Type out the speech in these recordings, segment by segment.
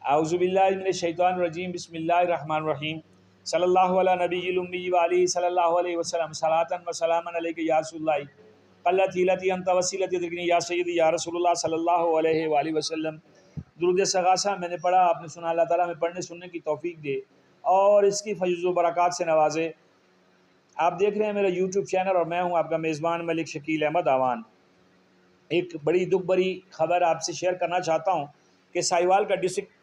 आउज़ुबिल्लाहि मिनश्शैतानिर्रजीम बिस्मिल्लाहिर्रहमानिर्रहीम सल्लल्लाहु अला नबिय्यिल उम्मी व आलिहि सल्लल्लाहु अलैहि वसल्लम सलातन व सलामन अलैका या रसूलल्लाह क़ल्लत हिलती अंत वसीलती तदरीनी या सय्यदी या रसूलल्लाह सल्लल्लाहु अलैहि व आलिहि वसल्लम। दुरूद सगासा मैंने पढ़ा, आपने सुना। अल्लाह ताला हमें पढ़ने सुनने की तौफीक दे और इसकी फज़्ल व बरक़ात से नवाजे। आप देख रहे हैं मेरा यूट्यूब चैनल और मैं हूं आपका मेज़बान मलिक शकील अहमद आवान। एक बड़ी दुख भरी खबर आपसे शेयर करना चाहता हूं कि साहिवाल का district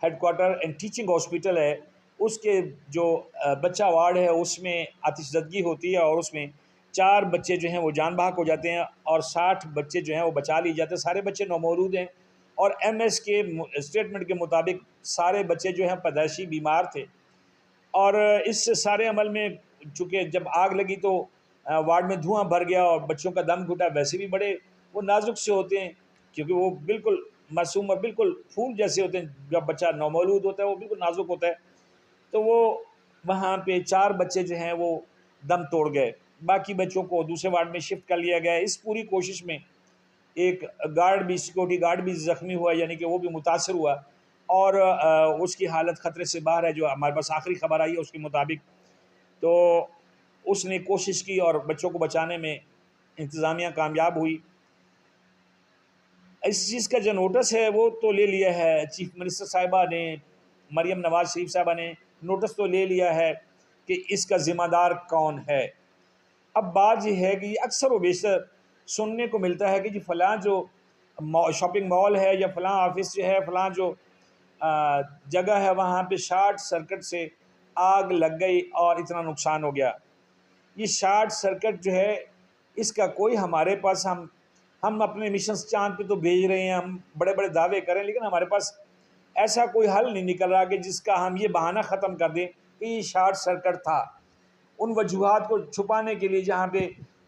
headquarter and teaching hospital है, उसके जो बच्चा वार्ड है उसमें आतिशज़दगी होती है और उसमें 4 बच्चे जो हैं वो जान बहक हो जाते हैं और 60 बच्चे जो हैं वो बचा लिए जाते हैं। सारे बच्चे नौमौलूद हैं और एमएस के स्टेटमेंट के मुताबिक सारे बच्चे जो हैं पैदाइशी बीमार थे। और इस सारे अमल में चूँकि जब आग लगी तो वार्ड में धुआं भर गया और बच्चों का दम घुटा। वैसे भी बड़े वो नाजुक से होते हैं क्योंकि वो बिल्कुल मासूम और बिल्कुल फूल जैसे होते हैं। जब बच्चा नौमौलूद होता है वो बिल्कुल नाजुक होता है। तो वो वहाँ पे 4 बच्चे जो हैं वो दम तोड़ गए। बाकी बच्चों को दूसरे वार्ड में शिफ्ट कर लिया गया। इस पूरी कोशिश में एक गार्ड भी, सिक्योरिटी गार्ड भी ज़ख्मी हुआ, यानी कि वो भी मुतासर हुआ और उसकी हालत ख़तरे से बाहर है। जो हमारे पास आखिरी खबर आई है उसके मुताबिक तो उसने कोशिश की और बच्चों को बचाने में इंतज़ामिया कामयाब हुई। इस चीज़ का जो नोटिस है वो तो ले लिया है चीफ मिनिस्टर साहिबा ने, मरियम नवाज शरीफ साहिबा ने नोटिस तो ले लिया है कि इसका ज़िम्मेदार कौन है। अब बात यह है कि अक्सर व बेशतर सुनने को मिलता है कि जी फ़लाँ जो शॉपिंग मॉल है या फ़लाँ ऑफिस जो है, फ़लाँ जो जगह है वहाँ पे शॉर्ट सर्किट से आग लग गई और इतना नुकसान हो गया। ये शॉर्ट सर्किट जो है इसका कोई हमारे पास हम अपने मिशंस चाँद पे तो भेज रहे हैं, हम बड़े बड़े दावे करें, लेकिन हमारे पास ऐसा कोई हल नहीं निकल रहा कि जिसका हम ये बहाना ख़त्म कर दें कि ये शॉर्ट सर्किट था। उन वजूहात को छुपाने के लिए जहाँ पे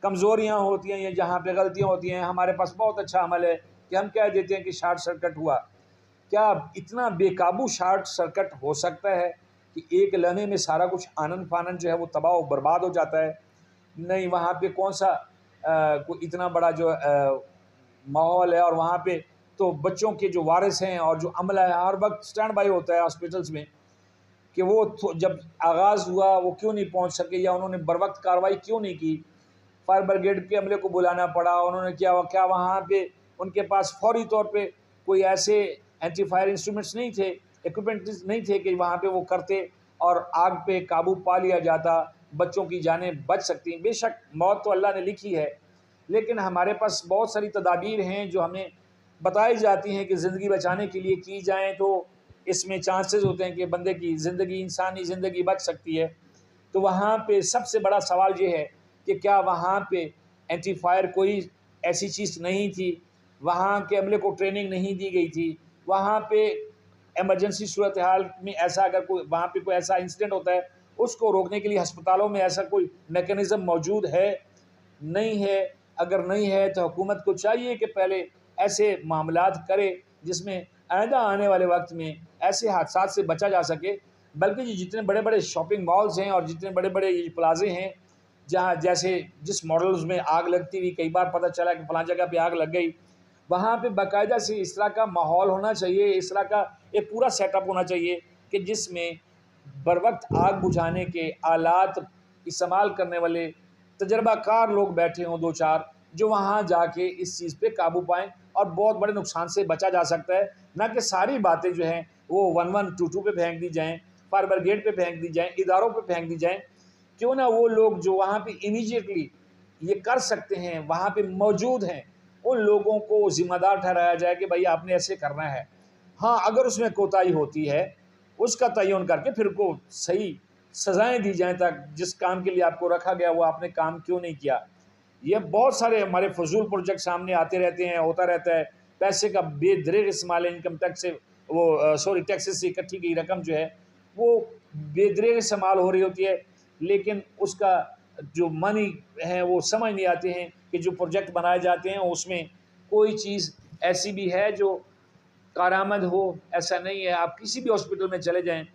कमज़ोरियाँ होती हैं या जहाँ पे गलतियाँ होती हैं, हमारे पास बहुत अच्छा अमल है कि हम कह देते हैं कि शॉर्ट सर्किट हुआ। क्या इतना बेकाबू शॉर्ट सर्किट हो सकता है कि एक लम्हे में सारा कुछ आनन फानन जो है वो तबाह व बर्बाद हो जाता है? नहीं, वहाँ पे कौन सा कोई इतना बड़ा जो माहौल है और वहाँ पे तो बच्चों के जो वारिस हैं और जो अमला है हर वक्त स्टैंड बाई होता है हॉस्पिटल्स में कि वो जब आगाज़ हुआ वो क्यों नहीं पहुँच सके या उन्होंने बर वक्त कार्रवाई क्यों नहीं की। फायर ब्रिगेड के अमले को बुलाना पड़ा, उन्होंने क्या वहाँ पे उनके पास फौरी तौर पे कोई ऐसे एंटी फायर इंस्ट्रूमेंट्स नहीं थे, इक्विपमेंट्स नहीं थे कि वहाँ पे वो करते और आग पे काबू पा लिया जाता, बच्चों की जानें बच सकती। बेशक मौत तो अल्लाह ने लिखी है, लेकिन हमारे पास बहुत सारी तदाबीर हैं जो हमें बताई जाती हैं कि ज़िंदगी बचाने के लिए की जाएँ तो इसमें चांसेस होते हैं कि बंदे की ज़िंदगी, इंसानी ज़िंदगी बच सकती है। तो वहाँ पे सबसे बड़ा सवाल ये है कि क्या वहाँ पे एंटी फायर कोई ऐसी चीज़ नहीं थी, वहाँ के अमले को ट्रेनिंग नहीं दी गई थी, वहाँ पे इमरजेंसी सूरत हाल में ऐसा अगर कोई वहाँ पे कोई ऐसा इंसिडेंट होता है उसको रोकने के लिए अस्पतालों में ऐसा कोई मैकेनिज़्म मौजूद है, नहीं है। अगर नहीं है तो हुकूमत को चाहिए कि पहले ऐसे मामलात करे जिसमें आइंदा आने वाले वक्त में ऐसे हादसा से बचा जा सके। बल्कि ये जितने बड़े बड़े शॉपिंग मॉल्स हैं और जितने बड़े बड़े ये प्लाजे हैं जहाँ जैसे जिस मॉडल्स में आग लगती हुई कई बार पता चला कि फलां जगह पे आग लग गई, वहाँ पे बाकायदा से इस तरह का माहौल होना चाहिए, इस तरह का एक पूरा सेटअप होना चाहिए कि जिसमें बर वक्त आग बुझाने के आलात इस्तेमाल करने वाले तजर्बाकार लोग बैठे हों 2-4, जो वहाँ जाके इस चीज़ पे काबू पाएँ और बहुत बड़े नुकसान से बचा जा सकता है। ना कि सारी बातें जो हैं वो 1122 पे फेंक दी जाएँ, फायर ब्रिगेड पे फेंक दी जाएँ, इदारों पे फेंक दी जाएँ। क्यों ना वो लोग जो वहाँ पे इमीडिएटली ये कर सकते हैं, वहाँ पे मौजूद हैं, उन लोगों को ज़िम्मेदार ठहराया जाए कि भई आपने ऐसे करना है। हाँ, अगर उसमें कोताही होती है, उसका तयन करके फिर को सही सज़ाएँ दी जाएँ ताकि जिस काम के लिए आपको रखा गया वो आपने काम क्यों नहीं किया। ये बहुत सारे हमारे फजूल प्रोजेक्ट सामने आते रहते हैं, होता रहता है। पैसे का बेदरेग इस्तेमाल है, इनकम टैक्स से वो टैक्सेस से इकट्ठी की रकम जो है वो बेदरेग इस्तेमाल हो रही होती है, लेकिन उसका जो मनी है वो समझ नहीं आते हैं कि जो प्रोजेक्ट बनाए जाते हैं उसमें कोई चीज़ ऐसी भी है जो कारामद हो। ऐसा नहीं है। आप किसी भी हॉस्पिटल में चले जाएँ,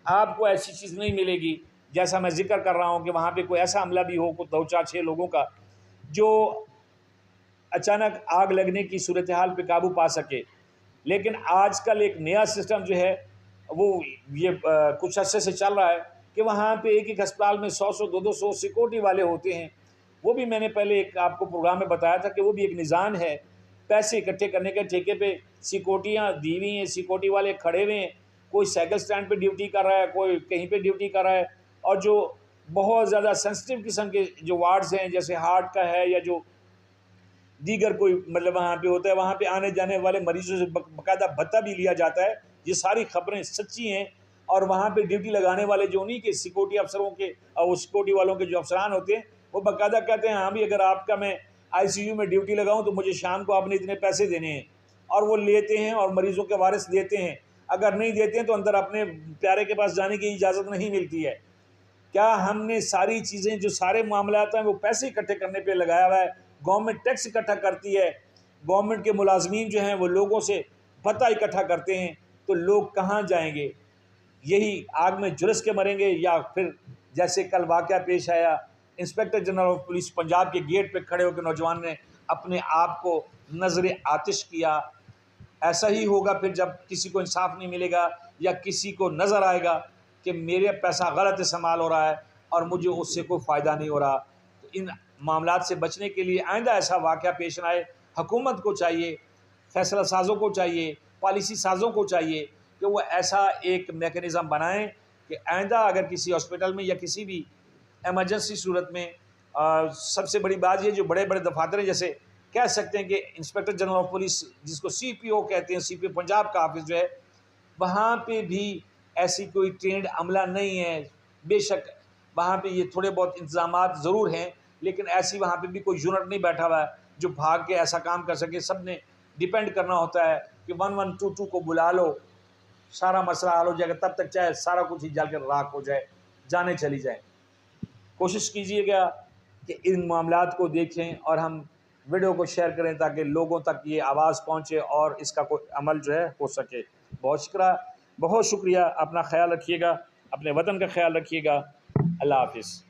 आपको ऐसी चीज़ नहीं मिलेगी। जैसा मैं ज़िक्र कर रहा हूँ कि वहाँ पे कोई ऐसा हमला भी हो, कोई 2-4-6 लोगों का, जो अचानक आग लगने की सूरत हाल पे काबू पा सके। लेकिन आजकल एक नया सिस्टम जो है वो ये कुछ अर्से से चल रहा है कि वहाँ पे एक एक अस्पताल में 100-100 200 सिक्योरिटी वाले होते हैं। वो भी मैंने पहले एक आपको प्रोग्राम में बताया था कि वो भी एक निज़ाम है, पैसे इकट्ठे करने के ठेके पे सिक्योरिटियाँ दी हुई हैं, सिक्योरिटी वाले खड़े हुए हैं, कोई साइकिल स्टैंड पे ड्यूटी कर रहा है, कोई कहीं पे ड्यूटी कर रहा है। और जो बहुत ज़्यादा सेंसिटिव किस्म के जो वार्ड्स हैं, जैसे हार्ट का है या जो दीगर कोई मतलब वहाँ पे होता है, वहाँ पे आने जाने वाले मरीजों से बाकायदा भत्ता भी लिया जाता है। ये सारी खबरें सच्ची हैं। और वहाँ पे ड्यूटी लगाने वाले जो उन्हीं के सिक्योरिटी अफसरों के और वो सिक्योरिटी वालों के जो अफसरान होते हैं, वो बाकायदा कहते हैं हाँ भी अगर आपका मैं ICU में ड्यूटी लगाऊँ तो मुझे शाम को आपने इतने पैसे देने हैं। और वो लेते हैं और मरीज़ों के वारिस देते हैं। अगर नहीं देते हैं तो अंदर अपने प्यारे के पास जाने की इजाज़त नहीं मिलती है। क्या हमने सारी चीज़ें जो सारे मामलात हैं वो पैसे इकट्ठे करने पे लगाया हुआ है? गवर्नमेंट टैक्स इकट्ठा करती है, गवर्नमेंट के मुलाजमीन जो हैं वो लोगों से भत्ता इकट्ठा करते हैं, तो लोग कहाँ जाएंगे? यही आग में झुलस के मरेंगे, या फिर जैसे कल वाक़या पेश आया, inspector general of police Punjab के गेट पे खड़े होकर नौजवान ने अपने आप को नज़र आतिश किया। ऐसा ही होगा फिर जब किसी को इंसाफ नहीं मिलेगा या किसी को नज़र आएगा कि मेरे पैसा गलत इस्तेमाल हो रहा है और मुझे उससे कोई फ़ायदा नहीं हो रहा। तो इन मामलात से बचने के लिए आइंदा ऐसा वाक़या पेश न आए, हुकूमत को चाहिए, फैसला साज़ों को चाहिए, पॉलिसी साज़ों को चाहिए कि वो ऐसा एक मेकनिज़म बनाएं कि आइंदा अगर किसी हॉस्पिटल में या किसी भी एमरजेंसी सूरत में सबसे बड़ी बात ये, जो बड़े बड़े दफातर हैं, जैसे कह सकते हैं कि इंस्पेक्टर जनरल ऑफ पुलिस जिसको CPO कहते हैं, CPO पंजाब का ऑफिस जो है, वहाँ पे भी ऐसी कोई ट्रेंड अमला नहीं है। बेशक वहाँ पे ये थोड़े बहुत इंतज़ामात ज़रूर हैं, लेकिन ऐसी वहाँ पे भी कोई यूनिट नहीं बैठा हुआ है जो भाग के ऐसा काम कर सके। सब ने डिपेंड करना होता है कि 1122 को बुला लो, सारा मसला हल हो जाएगा। तब तक चाहे सारा कुछ ही जल कर राख हो जाए, जाने चली जाए। कोशिश कीजिएगा कि इन मामलात को देखें और हम वीडियो को शेयर करें ताकि लोगों तक ये आवाज़ पहुँचे और इसका कोई अमल जो है हो सके। बहुत शुक्रिया। अपना ख्याल रखिएगा, अपने वतन का ख्याल रखिएगा। अल्लाह हाफ़िज़।